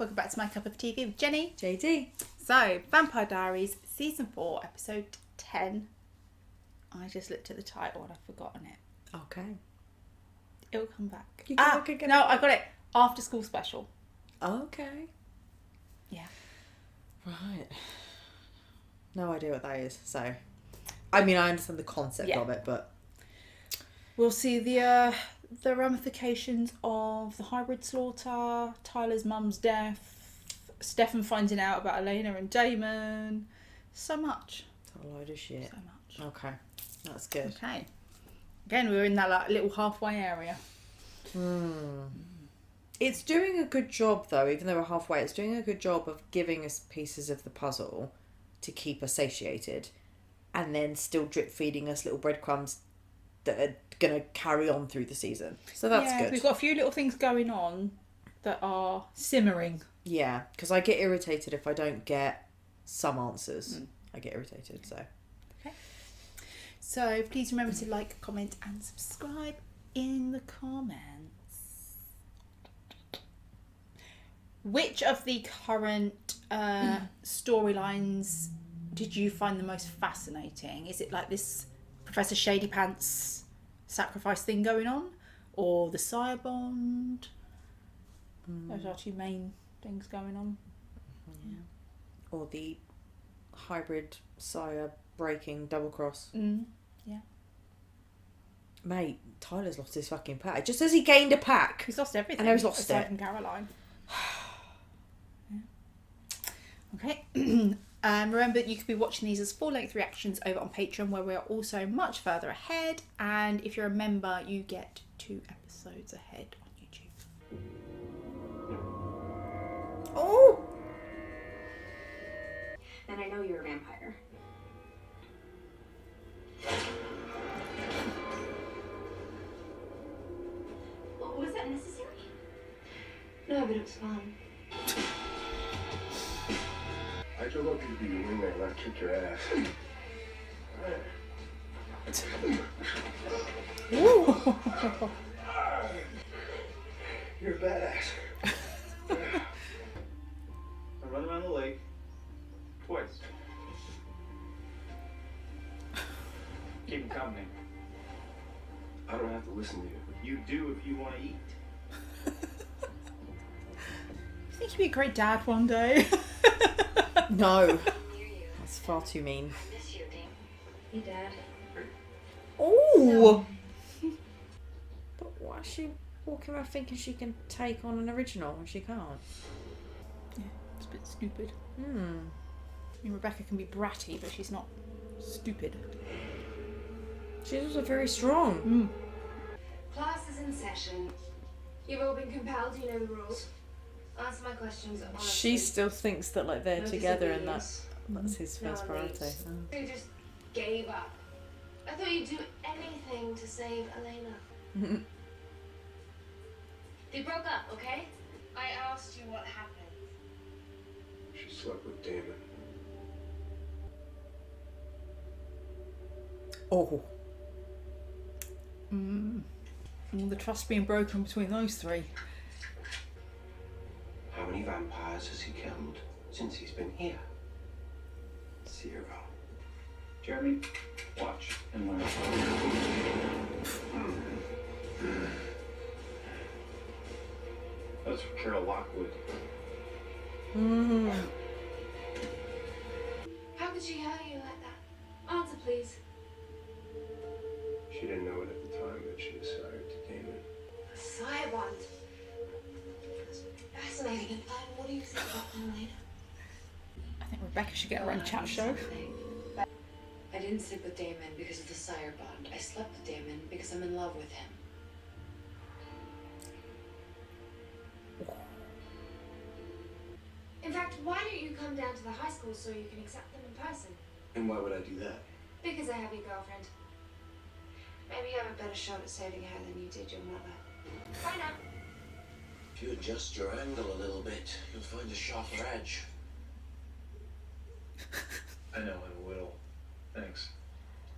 welcome back to My Cup of TV with Jenny. JD. So, Vampire Diaries, Season 4, Episode 10. I just looked at the title and I've forgotten it. Okay. It'll come back. No, I got it. After School Special. Okay. Yeah. Right. No idea what that is, so... I mean, I understand the concept of it, but... We'll see the ramifications of the hybrid slaughter, Tyler's mum's death, Stefan finding out about Elena and Damon. So much. It's a load of shit. So much. Okay. That's good. Okay. Again, we're in that little halfway area. It's doing a good job, though, even though we're halfway. It's doing a good job of giving us pieces of the puzzle to keep us satiated and then still drip feeding us little breadcrumbs that are going to carry on through the season. So that's good. We've got a few little things going on that are simmering. Yeah, because I get irritated if I don't get some answers. I get irritated, so... Okay. So please remember to like, comment and subscribe in the comments. Which of the current storylines did you find the most fascinating? Is it like this Professor Shady Pants sacrifice thing going on? Or the Sire Bond? Those are two main things going on. Yeah. Or the hybrid Sire breaking double cross. Yeah. Mate, Tyler's lost his fucking pack. It just says he gained a pack. He's lost everything. And now he's lost aside it. from Caroline. Okay. Remember that you could be watching these as full-length reactions over on Patreon, where we're also much further ahead. And if you're a member, you get 2 episodes ahead on YouTube. Oh! Then I know you're a vampire. Was that necessary? No, but it was fun. I drove up here to be your wingman and I kicked your ass. You're a badass. I run around the lake twice. Keep him company. I don't have to listen to you. You do if you want to eat. I think you'd be a great dad one day. No. That's far too mean. I miss you, Dane. Hey, Dad. Oh! But why is she walking around thinking she can take on an original when she can't? Yeah, it's a bit stupid. I mean, Rebecca can be bratty, but she's not stupid. She's also very strong. Class is in session. You've all been compelled, you know the rules. Answer my questions honestly. She still thinks that like they're No together and disagreements. that's his first No priority. leaves. You just gave up. I thought you'd do anything to save Elena. They broke up, okay? I asked you what happened. She slept with Damon. Oh. All the trust being broken between those three. How many vampires has he killed since he's been here? 0. Jeremy, watch and learn. That's for Carol Lockwood. How could she hurt you like that? Answer, please. She didn't know it at the time, but she decided to Damon. A sire bond. Fascinating. And what do you think about Elena? I think Rebecca should get her own chat show. I didn't sleep with Damon because of the sire bond. I slept with Damon because I'm in love with him. In fact, why don't you come down to the high school so you can accept them in person? And why would I do that? Because I have your girlfriend. Maybe you have a better shot at saving her than you did your mother. Bye now. If you adjust your angle a little bit, you'll find a sharper edge. I know, I will. Thanks.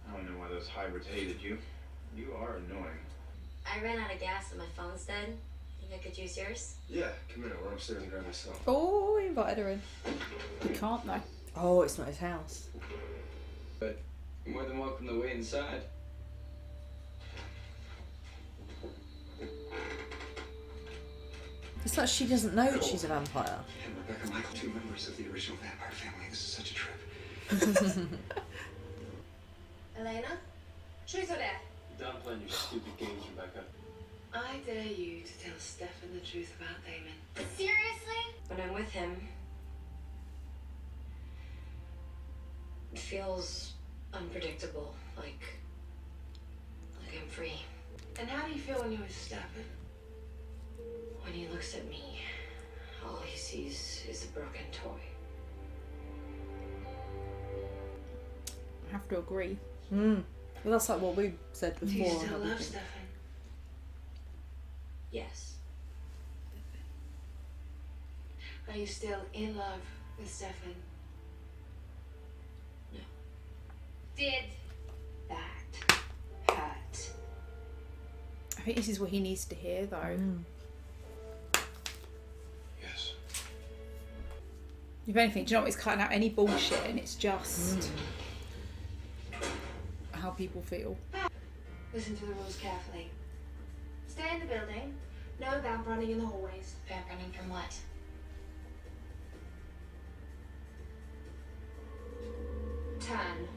I don't know why those hybrids hated you. You are annoying. I ran out of gas and my phone's dead. Think I could use yours? Yeah, come in. Or I'm sitting there myself. Oh, he invited her in. You can't though. Oh, it's not his house. But you're more than welcome to wait inside. It's like she doesn't know that she's a vampire. And Rebecca Michael, 2 members of the original vampire family. This is such a trip. Elena? Truth or dare? Done playing your stupid games, Rebecca. I dare you to tell Stefan the truth about Damon. Seriously? When I'm with him, it feels unpredictable, like I'm free. And how do you feel when you're with Stefan? When he looks at me, all he sees is a broken toy. I have to agree. Well, that's like what we said Do before. you still how we love think- Stefan? Yes. Are you still in love with Stefan? No. Did That hurt. I think this is what he needs to hear though. Yes. If anything, do you know what? It's cutting out any bullshit and it's just how people feel. listen to the rules carefully. Stay in the building. No vamp running in the hallways. Vamp running from what? Turn.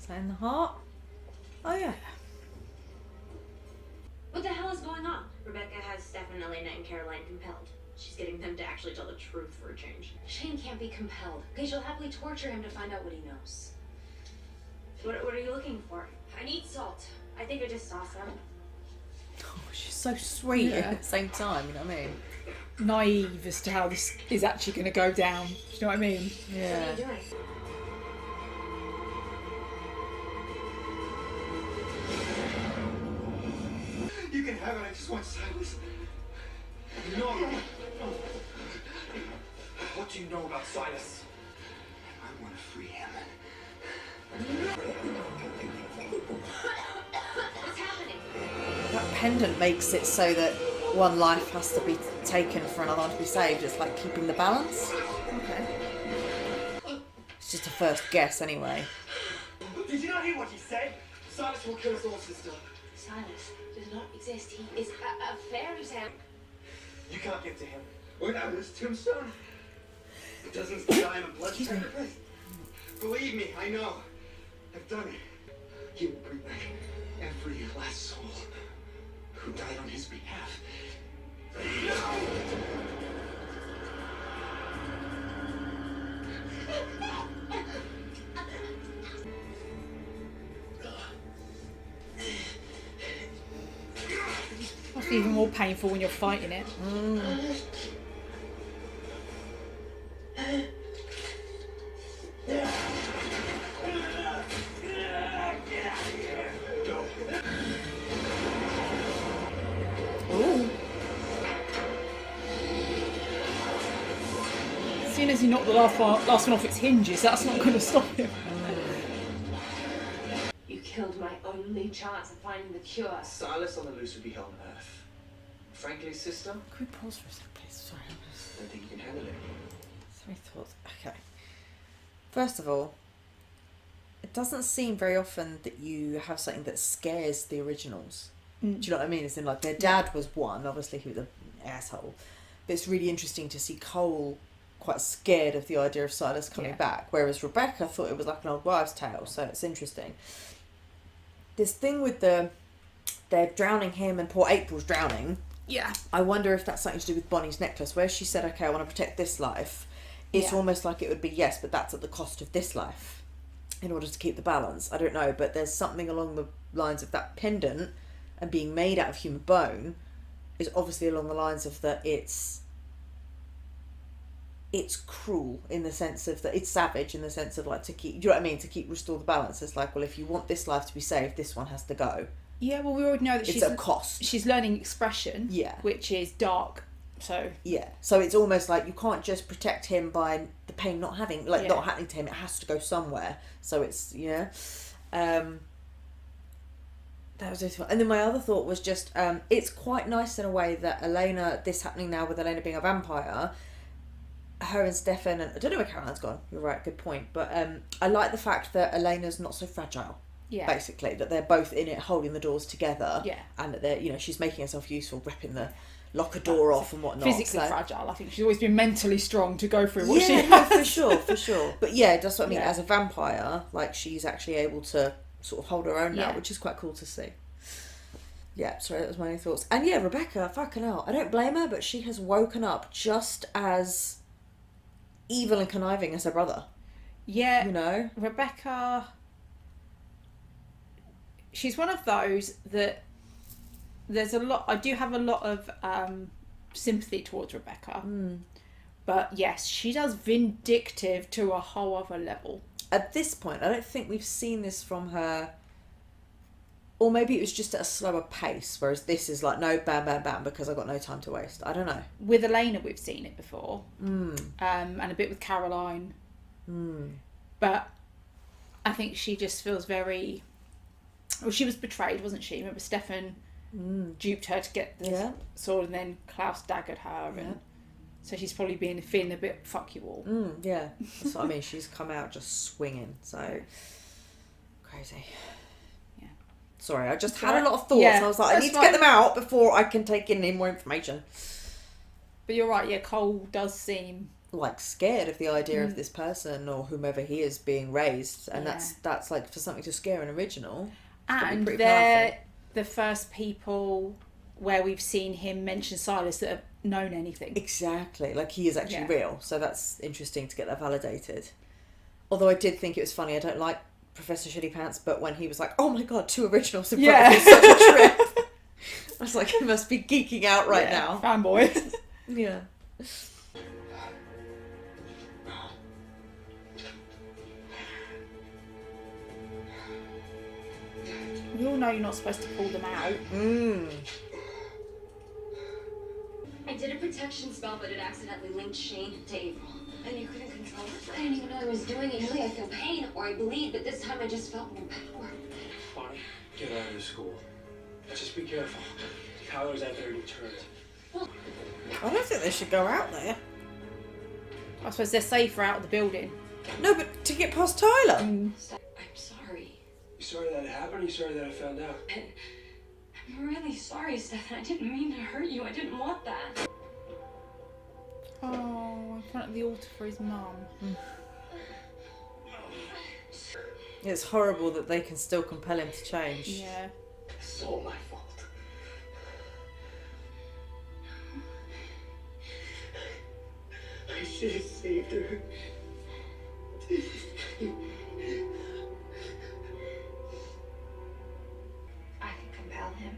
Is that in the heart? Oh yeah. What the hell is going on? Rebecca has Stefan, Elena, and Caroline compelled. She's getting them to actually tell the truth for a change. Shane can't be compelled. Okay, she'll happily torture him to find out what he knows. What are you looking for? I need salt. I think I just saw some. Oh, she's so sweet Yeah. at the same time, you know what I mean? Naive as to how this is actually going to go down. Do you know what I mean? What are Yeah. you doing? You can have it. I just want Silas. No. What do you know about Silas? I want to free him. What's happening? That pendant makes it so that one life has to be taken for another one to be saved. It's like keeping the balance. Okay. It's just a first guess anyway. Did you not hear what he said? Silas will kill us all, sister. Silas does not exist. He is a fairy tale. You can't get to him. Wait, out of this tombstone? Dozens of die in a blood sacrifice. Believe me, I know. I've done it. He will bring back every last soul who died on his behalf. Must be even more painful when you're fighting it. Ooh. As soon as he knocked the last one off its hinges, that's not going to stop him. You killed my only chance of finding the cure. Silas on the loose would be hell on earth. Frankly, sister, Can we pause for a second, please? Sorry. I don't think you can handle it. So many thoughts. Okay. First of all, it doesn't seem very often that you have something that scares the originals. Do you know what I mean? It's in like their dad was one, obviously he was an asshole. But it's really interesting to see Cole quite scared of the idea of Silas coming Yeah. back, whereas Rebecca thought it was like an old wives' tale. So it's interesting. This thing with they're drowning him and poor April's drowning. Yeah. I wonder if that's something to do with Bonnie's necklace, where she said, okay, I want to protect this life. It's Yeah. almost like it would be, yes, but that's at the cost of this life in order to keep the balance. I don't know, but there's something along the lines of that pendant and being made out of human bone is obviously along the lines of that it's cruel in the sense of that it's savage in the sense of like to keep, do you know what I mean? To keep restore the balance. It's like, well, if you want this life to be saved, this one has to go. Yeah, well, we already know that It's a cost. she's learning expression, Yeah. which is dark So yeah, so it's almost like you can't just protect him by the pain not having, like, Yeah. not happening to him. It has to go somewhere. So it's, yeah. That was just fun. And then my other thought was just, it's quite nice in a way that Elena, this happening now with Elena being a vampire, her and Stefan, and I don't know where Caroline's gone. You're right, good point. But I like the fact that Elena's not so fragile. yeah, Basically, that they're both in it, holding the doors together. Yeah. And that they're, you know, she's making herself useful, ripping the locker door off and whatnot. physically so. fragile. I think she's always been mentally strong to go through what she Yeah, has. no, for sure. But yeah, that's what I mean. Yeah. As a vampire, like, she's actually able to sort of hold her own now, Yeah. which is quite cool to see. Yeah, sorry, that was my only thoughts. And yeah, Rebecca, fucking hell, I don't blame her, but she has woken up just as evil and conniving as her brother. Yeah, You know? Rebecca. She's one of those that there's a lot. I do have a lot of sympathy towards Rebecca, but yes, she does vindictive to a whole other level. At this point, I don't think we've seen this from her. Or maybe it was just at a slower pace, whereas this is like, no, bam, bam, bam, because I've got no time to waste. I don't know. With Elena, we've seen it before, and a bit with Caroline. But I think she just feels very. Well, she was betrayed, wasn't she? Remember, Stefan duped her to get the sword, and then Klaus daggered her, and so she's probably feeling a bit fuck you all. Yeah, that's what I mean. She's come out just swinging, so crazy. Yeah. Sorry, I just It's had alright. a lot of thoughts. Yeah, I was like, I that's need to fine. get them out before I can take in any more information. But you're right. Yeah, Cole does seem. Like, scared of the idea of this person or whomever he is being raised, and Yeah. that's like, for something to scare an original. It's And pretty they're powerful. the first people where we've seen him mention Silas that have known anything. Exactly, like, he is actually Yeah. real, so that's interesting to get that validated. Although I did think it was funny, I don't like Professor Shitty Pants, but when he was like, oh my god, 2 originals in front of me, such a trip. I was like, he must be geeking out right now. Fanboy. Yeah. We all know you're not supposed to pull them out. I did a protection spell, but it accidentally linked Shane to April. And you couldn't control it? I didn't even know I was doing it. Usually I feel pain or I bleed, but this time I just felt more power. Bonnie, get out of the school. Just be careful. Tyler's out there deterrent. I don't think they should go out there. I suppose they're safer out of the building. No, but to get past Tyler. I'm sorry. You sorry that it happened, or you sorry that I found out? I'm really sorry, Stefan. I didn't mean to hurt you. I didn't want that. Oh, in front of the altar for his mum. It's horrible that they can still compel him to change. Yeah. It's all my fault. I should have saved her. I can compel him.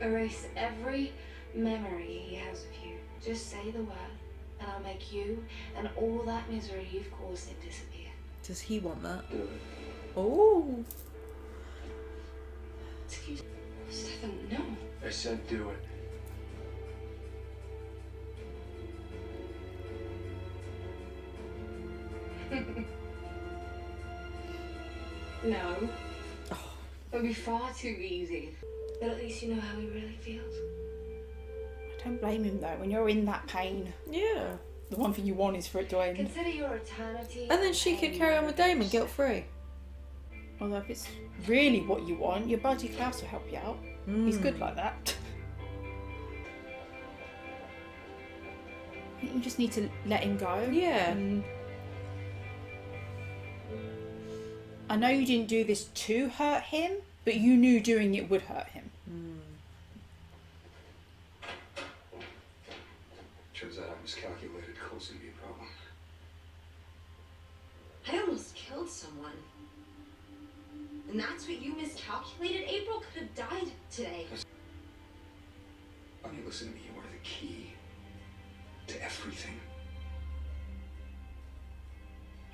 Erase every memory he has of you. Just say the word, and I'll make you and all that misery you've caused him disappear. Does he want that? Do it. Oh. Excuse me. Stefan, no. I said do it. No. It would be far too easy. But at least you know how he really feels. I don't blame him though. When you're in that pain, Yeah. the one thing you want is for it to end. Consider your eternity. And then she could carry on with Damon guilt-free. Although if it's really what you want, your buddy Klaus will help you out. He's good like that. I think you just need to let him go. Yeah. I know you didn't do this to hurt him, but you knew doing it would hurt him. Turns out I miscalculated. Cole's gonna be a problem. I almost killed someone. And that's what you miscalculated? April could have died today. Bonnie, listen to me. You are the key to everything.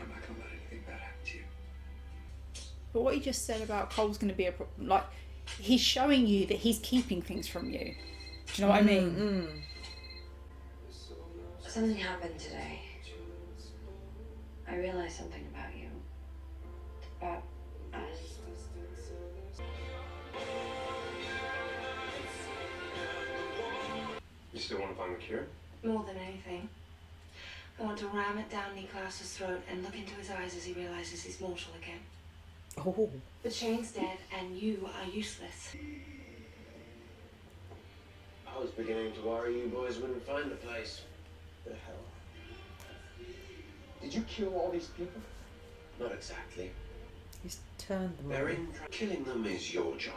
I'm not gonna let anything bad happen to you. But what he just said about Cole's going to be a problem, like, he's showing you that he's keeping things from you. Do you know what I mean? Something happened today. I realized something about you. About us. You still want to find the cure? More than anything. I want to ram it down Niklaus's throat and look into his eyes as he realizes he's mortal again. Oh. The chain's dead and you are useless. I was beginning to worry you boys wouldn't find the place. The hell? Did you kill all these people? Not exactly. He's turned them They're on. in. Killing them is your job.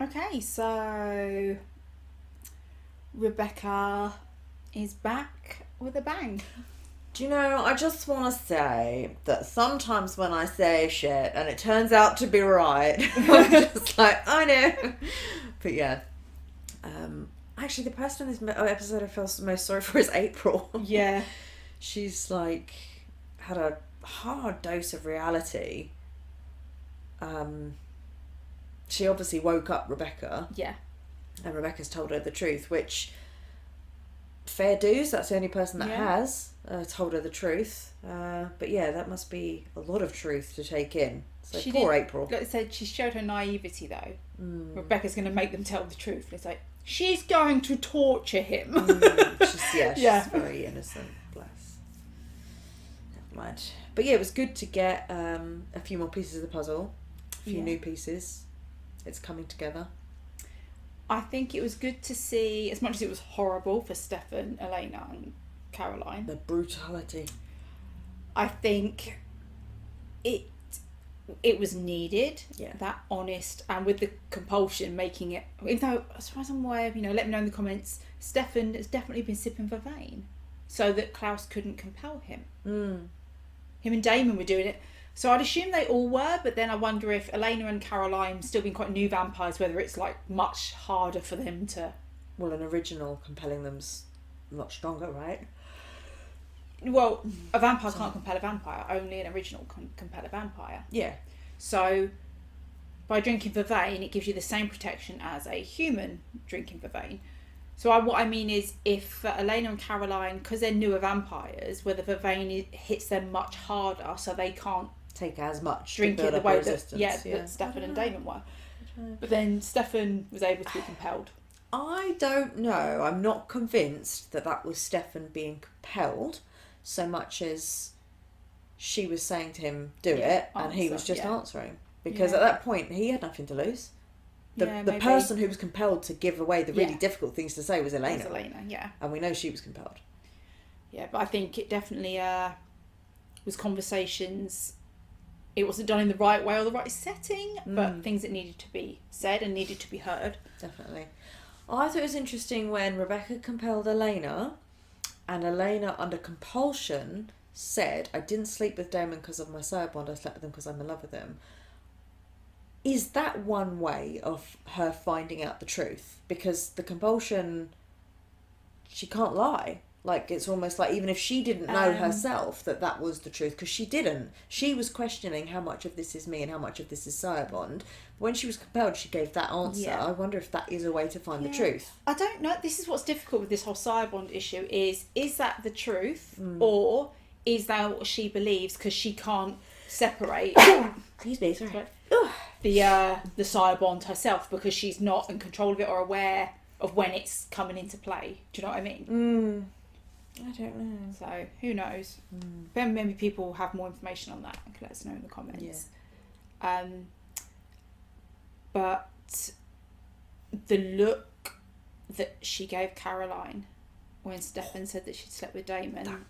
Okay, so Rebecca is back with a bang. Do you know, I just want to say that sometimes when I say shit and it turns out to be right, I'm just like, I know. But yeah. Actually, the person in this episode I felt most sorry for is April. Yeah. She's like had a hard dose of reality. She obviously woke up Rebecca. Yeah. And Rebecca's told her the truth, which fair dues. That's the only person that has told her the truth. But yeah, that must be a lot of truth to take in. So She poor did- April. Like I said, she showed her naivety though. Rebecca's going to make them tell the truth. And it's like, she's going to torture him. She's very innocent. Bless. Never mind. But yeah, it was good to get a few more pieces of the puzzle. A few new pieces. It's coming together. I think it was good to see, as much as it was horrible for Stefan, Elena and Caroline, The brutality. I think it was needed, Yeah. that honest, and with the compulsion making it, even though as far as I'm aware, let me know in the comments, Stefan has definitely been sipping Vervain so that Klaus couldn't compel him. Him and Damon were doing it. So I'd assume they all were, but then I wonder if Elena and Caroline still being quite new vampires, whether it's like much harder for them to... Well, an original compelling them's much stronger, right? Well, a vampire can't compel a vampire, only an original can compel a vampire. Yeah. So by drinking Vervain, it gives you the same protection as a human drinking Vervain. So what I mean is, if Elena and Caroline, because they're newer vampires, whether Vervain hits them much harder, so they can't Take as much drink to it build the up way resistance. that Stefan and Damon were. But then Stefan was able to be compelled. I don't know. I'm not convinced that was Stefan being compelled so much as she was saying to him, do it, and he was just answering. Because at that point, he had nothing to lose. The person who was compelled to give away the really difficult things to say was Elena. It was Elena, yeah. And we know she was compelled. Yeah, but I think it definitely was conversations. It wasn't done in the right way or the right setting, but things that needed to be said and needed to be heard. Definitely. I thought it was interesting when Rebecca compelled Elena, and Elena, under compulsion, said, I didn't sleep with Damon because of my sire bond, I slept with him because I'm in love with him. Is that one way of her finding out the truth? Because the compulsion, she can't lie. Like, it's almost like even if she didn't know herself that was the truth, because she didn't. She was questioning how much of this is me and how much of this is sire bond. When she was compelled, she gave that answer. Yeah. I wonder if that is a way to find the truth. I don't know. This is what's difficult with this whole sire bond issue is that the truth or is that what she believes because she can't separate Excuse me, sorry. the sire bond herself because she's not in control of it or aware of when it's coming into play. Do you know what I mean? I don't know. So who knows? Then maybe people have more information on that and can let us know in the comments. But the look that she gave Caroline when Stefan said that she'd slept with Damon.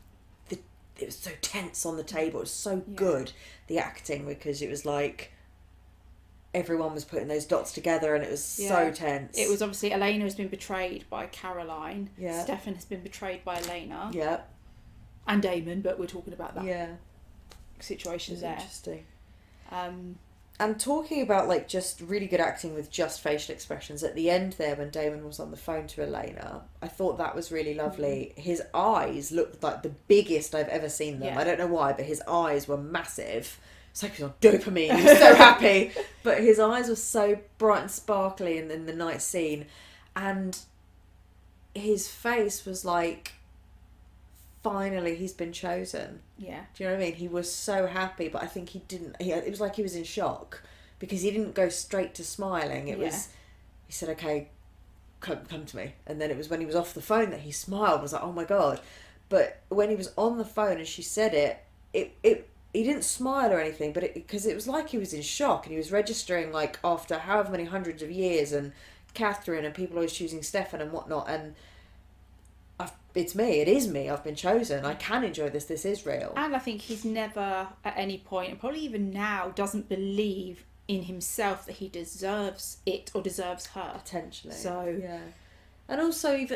It was so tense on the table. It was so good, the acting, because it was like everyone was putting those dots together and it was so tense. It was obviously Elena has been betrayed by Caroline. Yeah. Stefan has been betrayed by Elena. Yeah. And Damon, but we're talking about that It situation was there. interesting. And talking about like just really good acting with just facial expressions at the end there when Damon was on the phone to Elena, I thought that was really lovely. His eyes looked like the biggest I've ever seen them. Yeah. I don't know why, but his eyes were massive. It's like he was on dopamine. He was so happy. But his eyes were so bright and sparkly in the night scene. And his face was like finally he's been chosen. Yeah. Do you know what I mean? He was so happy, but I think he didn't. It was like he was in shock because he didn't go straight to smiling. It was, he said, "Okay, come to me," and then it was when he was off the phone that he smiled. I was like, "Oh my god!" But when he was on the phone and she said it he didn't smile or anything, but because it was like he was in shock and he was registering like after however many hundreds of years and Catherine and people always choosing Stefan and whatnot, and it is me, I've been chosen, I can enjoy this is real. And I think he's never at any point, and probably even now, doesn't believe in himself that he deserves it or deserves her. Potentially. So yeah. And also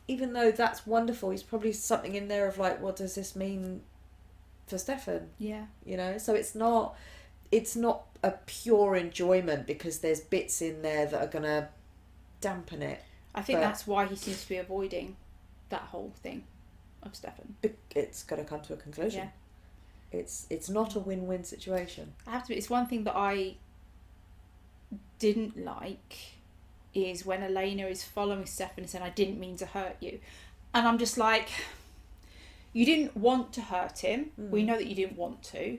even though that's wonderful, he's probably something in there of like, what does this mean for Stefan? Yeah. You know, so it's not a pure enjoyment because there's bits in there that are gonna dampen it. I think that's why he seems to be avoiding that whole thing of Stefan. It's got to come to a conclusion. Yeah. It's not a win-win situation. I have to admit, it's one thing that I didn't like is when Elena is following Stefan and saying, "I didn't mean to hurt you," and I'm just like, you didn't want to hurt him. We know that you didn't want to.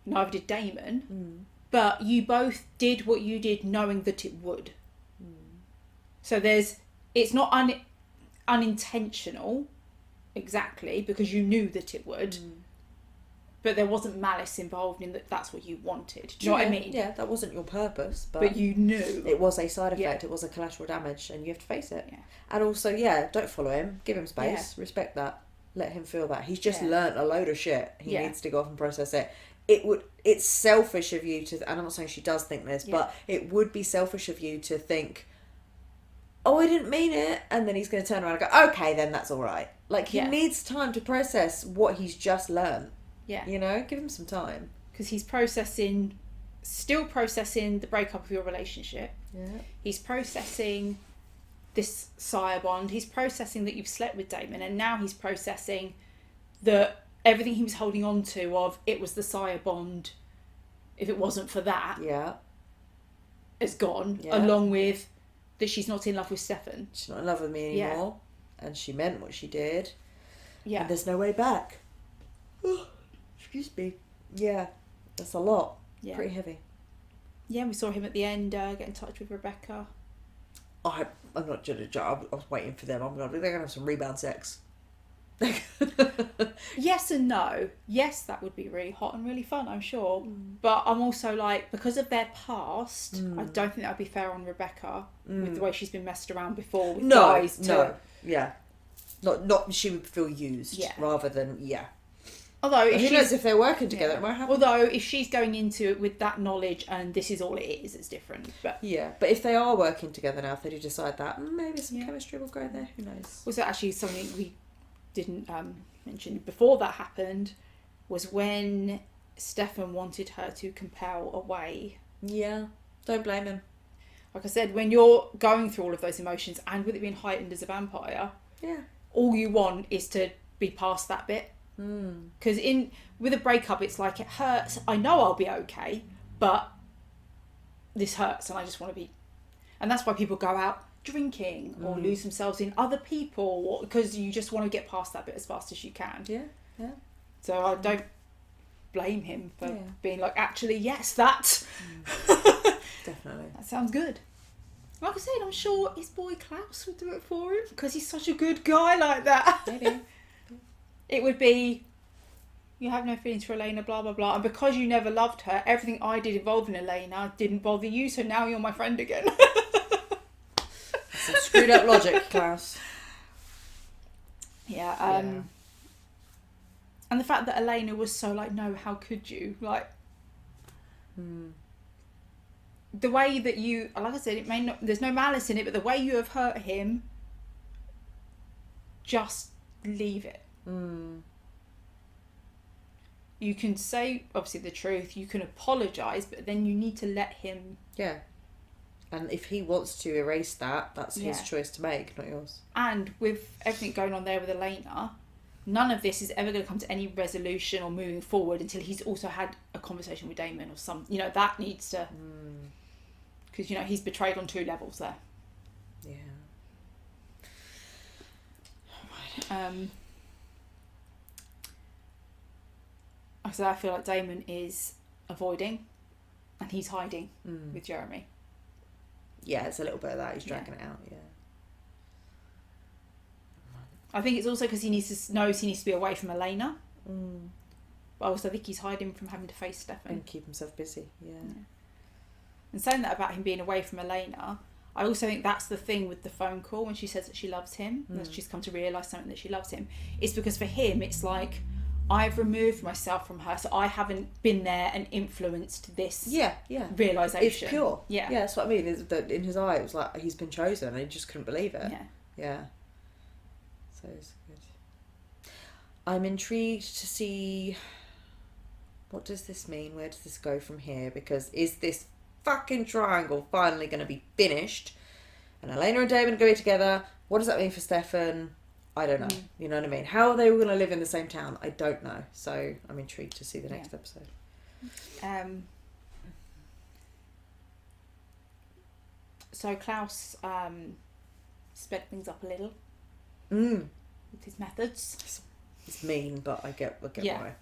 Neither did Damon. But you both did what you did knowing that it would. So it's not unintentional, exactly, because you knew that it would. But there wasn't malice involved in that. That's what you wanted. Do you know what I mean? Yeah, that wasn't your purpose, but you knew it was a side effect. It was a collateral damage, and you have to face it. Yeah. And also, don't follow him. Give him space. Yeah. Respect that. Let him feel that. He's just learnt a load of shit. He needs to go off and process it. It's selfish of you to, and I'm not saying she does think this, but it would be selfish of you to think, "Oh, I didn't mean it," and then he's going to turn around and go, "Okay, then that's all right." Like, he needs time to process what he's just learnt. Yeah. You know, give him some time. Because he's still processing the breakup of your relationship. Yeah. He's processing this sire bond. He's processing that you've slept with Damon, and now he's processing that everything he was holding on to of it was the sire bond. If it wasn't for that, is gone. Along with that she's not in love with Stefan. She's not in love with me anymore, and she meant what she did. Yeah. And there's no way back. Excuse me. Yeah, that's a lot. Yeah. Pretty heavy. Yeah, we saw him at the end get in touch with Rebecca. I'm not judging. I was waiting for them. They're going to have some rebound sex. Yes and no. Yes, that would be really hot and really fun, I'm sure. But I'm also like, because of their past, I don't think that would be fair on Rebecca with the way she's been messed around before with guys. Yeah. Not she would feel used rather than Although who knows if they're working together, it might happen. Although if she's going into it with that knowledge and this is all it is, it's different. But but if they are working together now, if they do decide that, maybe some chemistry will go there. Who knows? Also, actually, something we didn't mention before that happened was when Stefan wanted her to compel away. Yeah, don't blame him. Like I said, when you're going through all of those emotions and with it being heightened as a vampire, all you want is to be past that bit. Because with a breakup, it's like, it hurts. I know I'll be okay, but this hurts, and I just want to be. And that's why people go out drinking or lose themselves in other people, because you just want to get past that bit as fast as you can. Yeah. So I don't blame him for being like, actually, yes, that. Definitely. That sounds good. Like I said, I'm sure his boy Klaus would do it for him because he's such a good guy like that. Maybe. It would be, you have no feelings for Elena, blah, blah, blah. And because you never loved her, everything I did involving Elena didn't bother you, so now you're my friend again. Some screwed up logic, Klaus. Yeah. And the fact that Elena was so like, no, how could you? Like, the way that you, like I said, it may not, there's no malice in it, but the way you have hurt him, just leave it. You can say obviously the truth, you can apologise, but then you need to let him. Yeah. And if he wants to erase that, that's his choice to make, not yours. And with everything going on there with Elena, none of this is ever going to come to any resolution or moving forward until he's also had a conversation with Damon or some, that needs to, because he's betrayed on 2 levels there. Yeah. So I feel like Damon is avoiding and he's hiding with Jeremy. Yeah, it's a little bit of that. He's dragging it out, yeah. I think it's also because he knows he needs to be away from Elena. But also I think he's hiding from having to face Stefan. And keep himself busy, yeah. And saying that about him being away from Elena, I also think that's the thing with the phone call when she says that she loves him, that she's come to realise something that she loves him. It's because for him, it's like, I've removed myself from her, so I haven't been there and influenced this realisation. It's pure. Yeah. Yeah, that's what I mean. Is that in his eye, it was like he's been chosen and he just couldn't believe it. Yeah. Yeah. So it's good. I'm intrigued to see, what does this mean? Where does this go from here? Because is this fucking triangle finally going to be finished? And Elena and Damon go together. What does that mean for Stefan? I don't know. You know what I mean? How are they all going to live in the same town? I don't know. So I'm intrigued to see the next episode. So Klaus sped things up a little with his methods. It's mean, but I get why.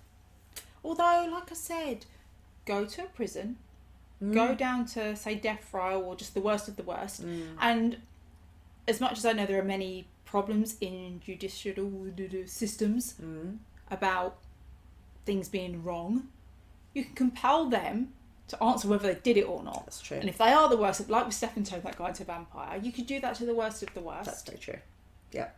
Although, like I said, go to a prison, go down to, say, death row or just the worst of the worst. And as much as I know there are many problems in judicial systems about things being wrong, you can compel them to answer whether they did it or not. That's true. And if they are the worst, like with Stefan turned that guy into a vampire, you could do that to the worst of the worst. That's very true. Yeah.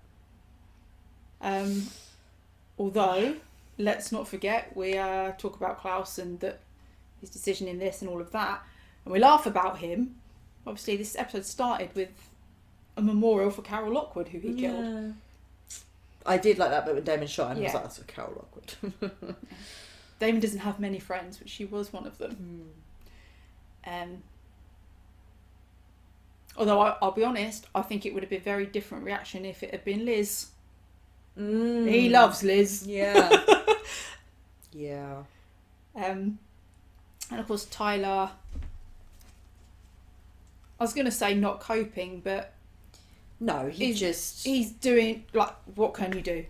Although, let's not forget, we talk about Klaus and that his decision in this and all of that, and we laugh about him. Obviously, this episode started with a memorial for Carol Lockwood, who he killed. I did like that bit when Damon shot him. I was like, that's for Carol Lockwood. Damon doesn't have many friends, but she was one of them. Although, I'll be honest, I think it would have been a very different reaction if it had been Liz. He loves Liz. Yeah. Yeah. And of course, Tyler, I was going to say not coping, but no, he's doing, like, what can you do?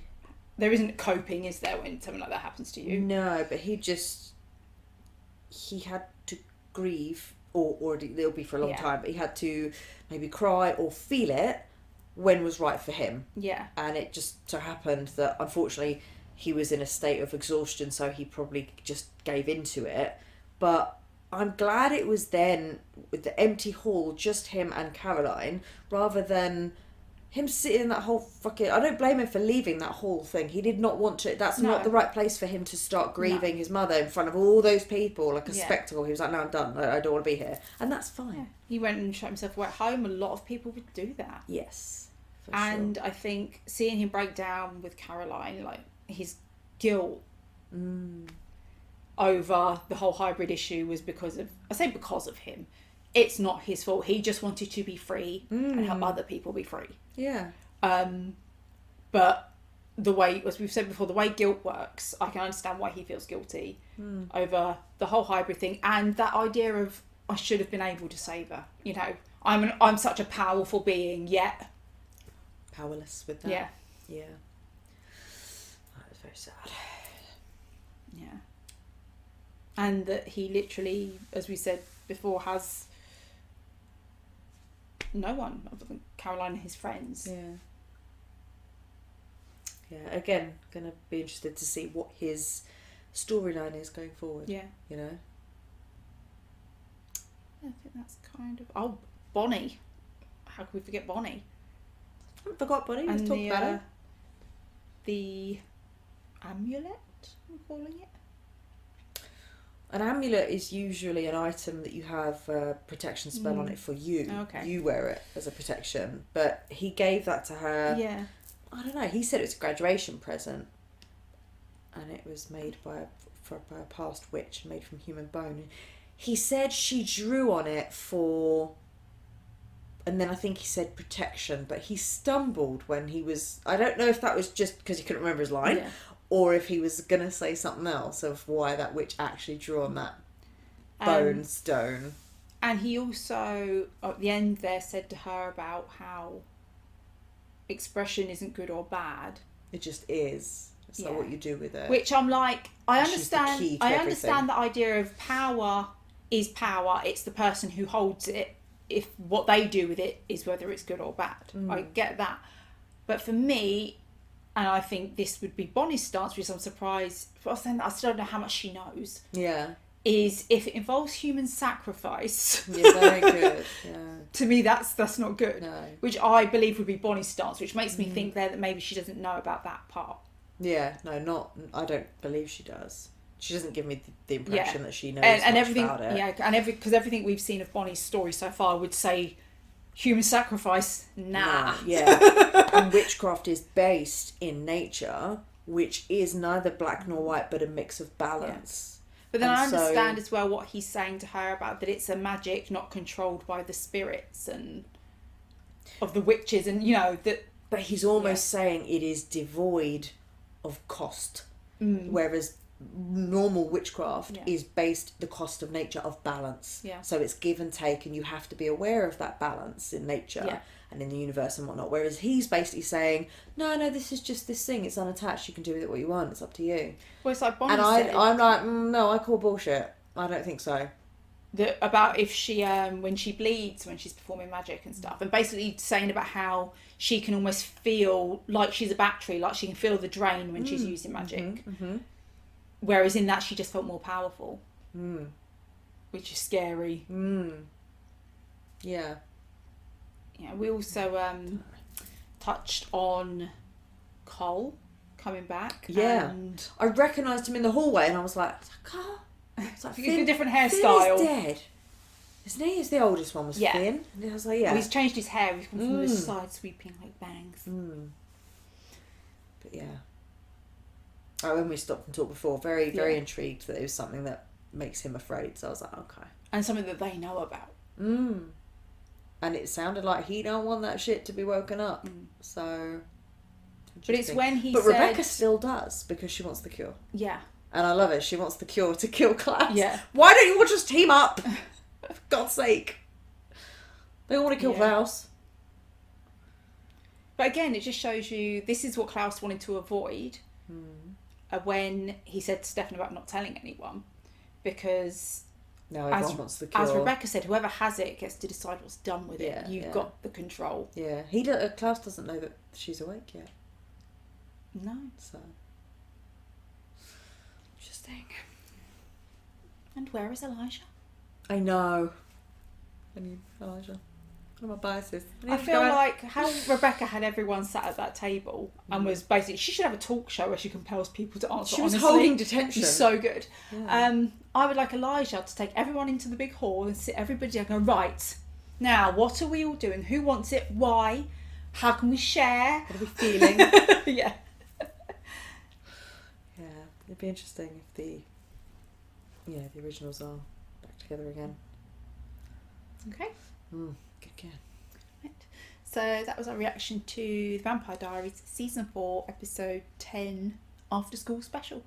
There isn't coping, is there, when something like that happens to you? No, but he had to grieve, or it'll be for a long time, but he had to maybe cry or feel it when was right for him. Yeah. And it just so happened that, unfortunately, he was in a state of exhaustion, so he probably just gave into it. But I'm glad it was then, with the empty hall, just him and Caroline, rather than him sitting in that whole fucking... I don't blame him for leaving that whole thing. He did not want to... That's not the right place for him to start grieving his mother in front of all those people, like a spectacle. He was like, no, I'm done. I don't want to be here. And that's fine. Yeah. He went and shut himself away at home. A lot of people would do that. Yes. And sure. I think seeing him break down with Caroline, like, his guilt over the whole hybrid issue was because of him. It's not his fault. He just wanted to be free and help other people be free. Yeah. But the way, as we've said before, the way guilt works, I can understand why he feels guilty over the whole hybrid thing and that idea of, I should have been able to save her. You know, I'm such a powerful being, yet powerless with that. Yeah. Yeah. That was very sad. Yeah. And that he literally, as we said before, has no one other than Caroline and his friends. Yeah. Yeah, again, going to be interested to see what his storyline is going forward. Yeah. You know? I think that's kind of... Oh, Bonnie. How could we forget Bonnie? I haven't forgot Bonnie. Let's talk about her. The amulet, I'm calling it. An amulet is usually an item that you have a protection spell on it for you. Okay. You wear it as a protection. But he gave that to her. Yeah. I don't know. He said it was a graduation present. And it was made by a past witch, made from human bone. He said she drew on it for... And then I think he said protection, but he stumbled when he was... I don't know if that was just because he couldn't remember his line, or if he was going to say something else of why that witch actually drew on that bone stone. And he also, at the end there, said to her about how expression isn't good or bad. It just is. It's like what you do with it. Which I'm like, I She's the understand. key to I everything. understand the idea of power is power. It's the person who holds it. If what they do with it is whether it's good or bad, I get that. But for me, and I think this would be Bonnie's stance, because I'm surprised. But I was saying, I still don't know how much she knows. Yeah. Is if it involves human sacrifice. Yeah, very good. Yeah. To me, that's not good. No. Which I believe would be Bonnie's stance, which makes me think there that maybe she doesn't know about that part. Yeah, no, I don't believe she does. She doesn't give me the impression that she knows and much everything, about it. Yeah, and because everything we've seen of Bonnie's story so far would say human sacrifice, nah. Yeah. And witchcraft is based in nature, which is neither black nor white, but a mix of balance. But then And I understand as well what he's saying to her about that it's a magic not controlled by the spirits and of the witches, and that. But he's almost saying it is devoid of cost, whereas normal witchcraft is based the cost of nature of balance. Yeah. So it's give and take, and you have to be aware of that balance in nature. Yeah. And in the universe and whatnot. Whereas he's basically saying, no, this is just this thing. It's unattached. You can do with it what you want. It's up to you. Well, it's like Bonnie And said. I'm like, no, I call bullshit. I don't think so. About if she, when she bleeds, when she's performing magic and stuff. And basically saying about how she can almost feel like she's a battery, like she can feel the drain when she's using magic. Whereas in that, she just felt more powerful. Which is scary. Yeah. Yeah, we also touched on Cole coming back. Yeah. And I recognised him in the hallway and I was like, Carl. It's like a different Finn hairstyle. is dead. Isn't he? He's the oldest one was Finn. And I was like, yeah. Well, he's changed his hair. He's gone from the side sweeping like bangs. But yeah. Oh, when we stopped and talked before, very, very intrigued that it was something that makes him afraid. So I was like, okay. And something that they know about. And it sounded like he don't want that shit to be woken up. So. But it's when he But said... Rebecca still does because she wants the cure. Yeah. And I love it. She wants the cure to kill Klaus. Yeah. Why don't you all just team up? For God's sake. They all want to kill Klaus. But again, it just shows you this is what Klaus wanted to avoid when he said to Stefan about not telling anyone. Because... No, everyone wants the cure. As Rebecca said, whoever has it gets to decide what's done with it. You've got the control. Yeah. Klaus doesn't know that she's awake yet. No. So... Interesting. And where is Elijah? I know. I need Elijah. What are my biases? I feel like how Rebecca had everyone sat at that table and was basically... She should have a talk show where she compels people to answer She was honestly. holding detention. She's so good. Yeah. I would like Elijah to take everyone into the big hall and sit everybody down and go, right, now, what are we all doing? Who wants it? Why? How can we share? What are we feeling? Yeah. Yeah, it'd be interesting if the originals are back together again. Okay. Good. Right. So that was our reaction to The Vampire Diaries Season 4, Episode 10, After School Special.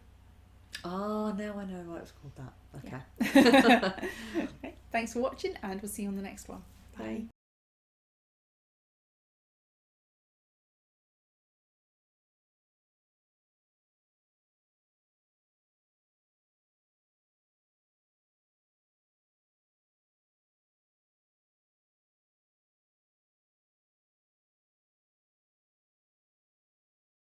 Ah, now I know why it was called that. Okay. Okay. Thanks for watching and we'll see you on the next one. Bye.